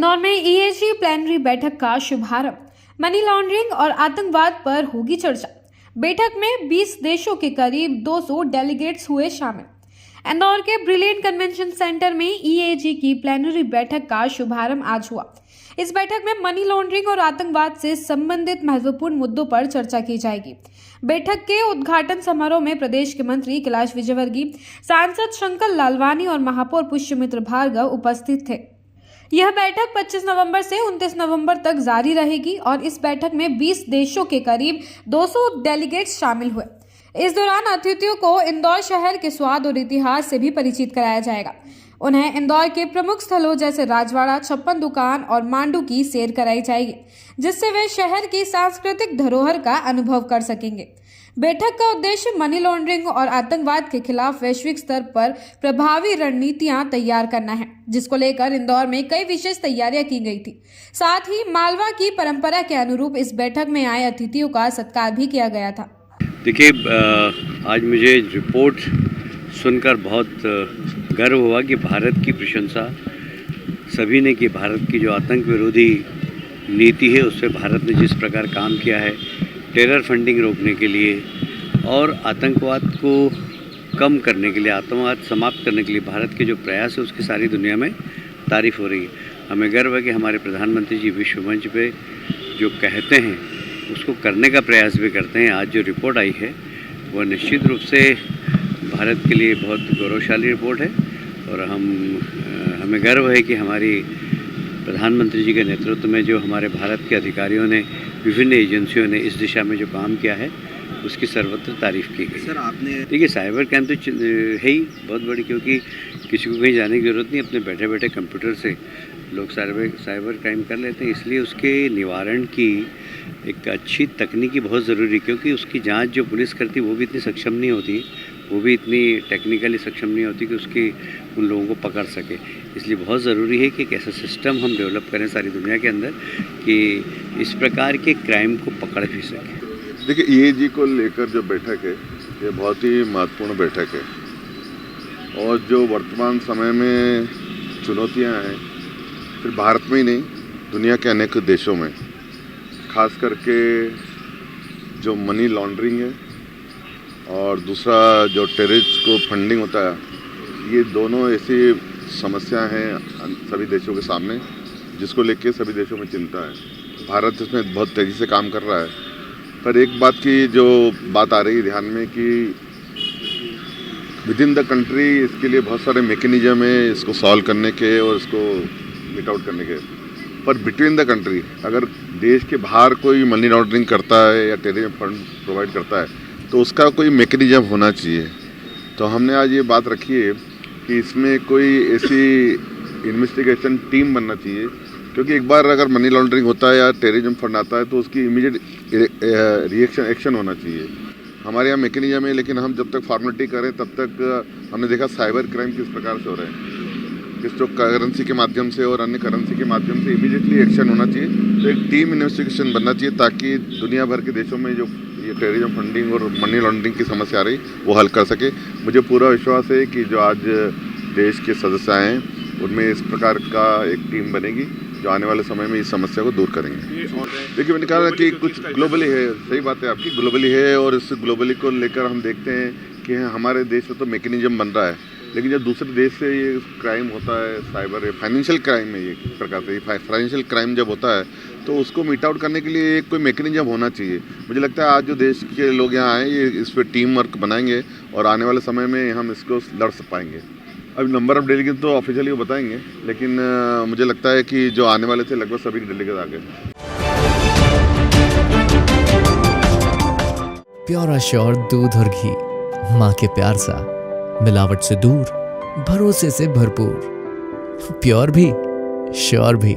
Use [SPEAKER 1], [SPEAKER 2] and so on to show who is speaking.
[SPEAKER 1] इंदौर में EAG plenary बैठक का शुभारंभ। मनी लॉन्ड्रिंग और आतंकवाद पर होगी चर्चा। बैठक में 20 देशों के करीब 200 डेलीगेट्स हुए शामिल। इंदौर के ब्रिलियंट कन्वेंशन सेंटर में ईएजी की प्लेनरी बैठक का शुभारंभ आज हुआ। इस बैठक में मनी लॉन्ड्रिंग और आतंकवाद से संबंधित महत्वपूर्ण मुद्दों पर चर्चा की जाएगी। बैठक के उद्घाटन समारोह में प्रदेश के मंत्री कैलाश विजयवर्गीय, सांसद शंकर लालवानी और महापौर पुष्यमित्र भार्गव उपस्थित थे। यह बैठक 25 नवंबर से 29 नवंबर तक जारी रहेगी और इस बैठक में 20 देशों के करीब 200 डेलीगेट्स शामिल हुए। इस दौरान अतिथियों को इंदौर शहर के स्वाद और इतिहास से भी परिचित कराया जाएगा। उन्हें इंदौर के प्रमुख स्थलों जैसे राजवाड़ा, छप्पन दुकान और मांडू की सैर कराई जाएगी, जिससे वे शहर की सांस्कृतिक धरोहर का अनुभव कर सकेंगे। बैठक का उद्देश्य मनी लॉन्ड्रिंग और आतंकवाद के खिलाफ वैश्विक स्तर पर प्रभावी रणनीतियां तैयार करना है, जिसको लेकर इंदौर में कई विशेष तैयारियां की गई थी। साथ ही मालवा की परंपरा के अनुरूप इस बैठक में आए अतिथियों का सत्कार भी किया गया था।
[SPEAKER 2] देखिए, आज मुझे रिपोर्ट सुनकर बहुत गर्व हुआ कि भारत की प्रशंसा सभी ने की। भारत की जो आतंक विरोधी नीति है उस पर भारत ने जिस प्रकार काम किया है, टेरर फंडिंग रोकने के लिए और आतंकवाद को कम करने के लिए, आतंकवाद समाप्त करने के लिए भारत के जो प्रयास है उसकी सारी दुनिया में तारीफ़ हो रही है। हमें गर्व है कि हमारे प्रधानमंत्री जी विश्व मंच पे जो कहते हैं उसको करने का प्रयास भी करते हैं। आज जो रिपोर्ट आई है वह निश्चित रूप से भारत के लिए बहुत गौरवशाली रिपोर्ट है और हमें गर्व है कि हमारी प्रधानमंत्री जी के नेतृत्व में जो हमारे भारत के अधिकारियों ने, विभिन्न एजेंसियों ने इस दिशा में जो काम किया है उसकी सर्वत्र तारीफ़ की गई।
[SPEAKER 3] सर, आपने
[SPEAKER 2] देखिए, साइबर क्राइम तो है ही बहुत बड़ी, क्योंकि किसी को कहीं जाने की ज़रूरत नहीं, अपने बैठे बैठे कंप्यूटर से लोग साइबर क्राइम कर लेते हैं। इसलिए उसके निवारण की एक अच्छी तकनीकी बहुत ज़रूरी है, क्योंकि उसकी जांच जो पुलिस करती है वो भी इतनी सक्षम नहीं होती, वो भी इतनी टेक्निकली सक्षम नहीं होती कि उसकी उन लोगों को पकड़ सके। इसलिए बहुत ज़रूरी है कि एक ऐसा सिस्टम हम डेवलप करें सारी दुनिया के अंदर कि इस प्रकार के क्राइम को पकड़ भी सकें।
[SPEAKER 4] देखिए, ईएजी को लेकर जो बैठक है ये बहुत ही महत्वपूर्ण बैठक है और जो वर्तमान समय में चुनौतियां हैं सिर्फ भारत में ही नहीं, दुनिया के अनेक देशों में, खास करके जो मनी लॉन्ड्रिंग है और दूसरा जो टेररिस्ट को फंडिंग होता है, ये दोनों ऐसी समस्या हैं सभी देशों के सामने जिसको लेके सभी देशों में चिंता है। भारत इसमें बहुत तेज़ी से काम कर रहा है, पर एक बात की जो बात आ रही है ध्यान में कि विद इन द कंट्री इसके लिए बहुत सारे मैकेनिज्म है इसको सॉल्व करने के और इसको मीट आउट करने के, पर बिटवीन द कंट्री अगर देश के बाहर कोई मनी लॉन्ड्रिंग करता है या टेररिज्म फंड प्रोवाइड करता है तो उसका कोई मैकेनिज्म होना चाहिए। तो हमने आज ये बात रखी है कि इसमें कोई ऐसी इन्वेस्टिगेशन टीम बनना चाहिए, क्योंकि एक बार अगर मनी लॉन्ड्रिंग होता है या टेररिज्म फंड आता है तो उसकी इमीडिएट एक्शन होना चाहिए। हमारे यहाँ मैकेनिज्म है, लेकिन हम जब तक फॉर्मेलिटी करें तब तक हमने देखा साइबर क्राइम किस प्रकार से हो रहे हैं, क्रिप्टो करेंसी के माध्यम से और अन्य करेंसी के माध्यम से इमीडिएटली एक्शन होना चाहिए। तो एक टीम इन्वेस्टिगेशन बनना चाहिए ताकि दुनिया भर के देशों में जो ये टेररिज्म फंडिंग और मनी लॉन्ड्रिंग की समस्या आ रही वो हल कर सके। मुझे पूरा विश्वास है कि जो आज देश के सदस्य आए हैं उनमें इस प्रकार का एक टीम बनेगी जो आने वाले समय में इस समस्या को दूर करेंगे। देखिए, मैंने कहा कि कुछ ग्लोबली है, सही बात है आपकी, ग्लोबली है और इस ग्लोबली को लेकर हम देखते हैं कि हमारे देश में तो मैकेनिज्म बन रहा है, लेकिन जब दूसरे देश से ये क्राइम होता है, साइबर फाइनेंशियल क्राइम है, ये एक प्रकार से फाइनेंशियल क्राइम जब होता है तो उसको मीट आउट करने के लिए एक कोई मैकेनिज्म होना चाहिए। मुझे लगता है आज जो देश के लोग यहाँ आए ये इस पर टीम वर्क बनाएंगे और आने वाले समय में हम इसको लड़ पाएंगे। अभी नंबर ऑफ डेलीगेट तो ऑफिशियली वो बताएंगे, लेकिन मुझे लगता है कि जो आने वाले थे लगभग सभी डेलीगेट आ गए।
[SPEAKER 5] प्योर श्योर दूध और घी, माँ के प्यार सा, मिलावट से दूर, भरोसे से भरपूर, प्योर भी श्योर भी।